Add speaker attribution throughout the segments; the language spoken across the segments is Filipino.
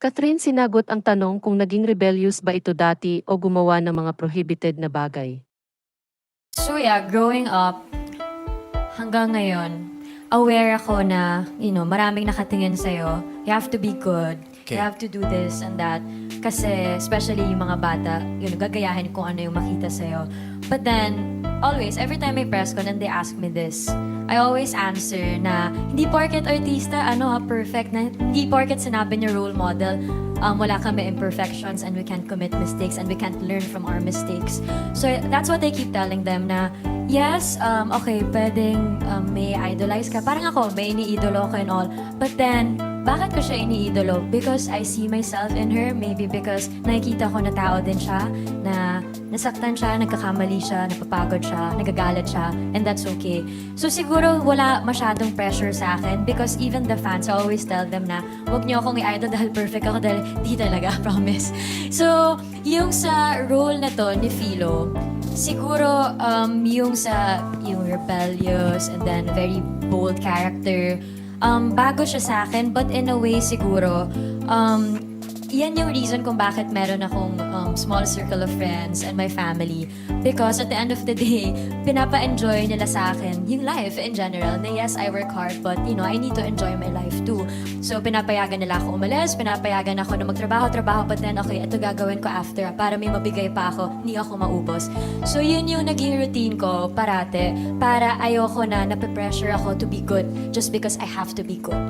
Speaker 1: Catherine sinagot ang tanong kung naging rebellious ba ito dati o gumawa ng mga prohibited na bagay.
Speaker 2: So yeah, growing up, hanggang ngayon, aware ako na, maraming nakatingin sa'yo. You have to be good.
Speaker 3: Okay.
Speaker 2: You have to do this and that. Kasi, especially yung mga bata, gagayahin kung ano yung makita sa'yo. But then, always, every time may press ko, and they ask me this, I always answer na, hindi porket artista, perfect, na hindi porket sinabi niya role model, wala kami imperfections and we can't commit mistakes and we can't learn from our mistakes. So that's what I keep telling them na, yes, okay, pwedeng may idolize ka. Parang ako, may iniidolo ko and all. But then, bakit ko siya iniidolo? Because I see myself in her. Maybe because nakikita ko na tao din siya, na nasaktan siya, nagkakamali siya, napapagod siya, nagagalit siya, and that's okay. So siguro wala masyadong pressure sa akin because even the fans, I always tell them na huwag niyo akong i-idol dahil perfect ako dahil di talaga, promise. So, yung sa role na to ni Philo, siguro yung rebellious and then very bold character, bago siya sa akin, but in a way siguro, yan yung reason kung bakit meron akong small circle of friends and my family. Because at the end of the day, pinapa-enjoy nila sa akin yung life in general. Na yes, I work hard, but I need to enjoy my life too. So pinapayagan nila ako umalis, pinapayagan ako na magtrabaho, but then okay, ito gagawin ko after para may mabigay pa ako, hindi ako maubos. So yun yung naging routine ko parate, para ayoko na nape-pressure ako to be good just because I have to be good.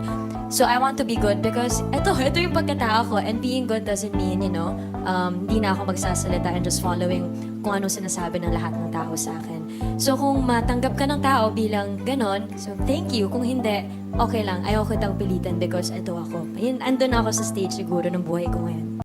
Speaker 2: So I want to be good because ito yung pagkatao ko, and being good doesn't mean, hindi na ako magsasalita and just following kung ano sinasabi ng lahat ng tao sa akin. So kung matanggap ka ng tao bilang ganon, so thank you. Kung hindi, okay lang. Ayoko kitang pilitan because ito ako. Andun ako sa stage siguro ng buhay ko ngayon.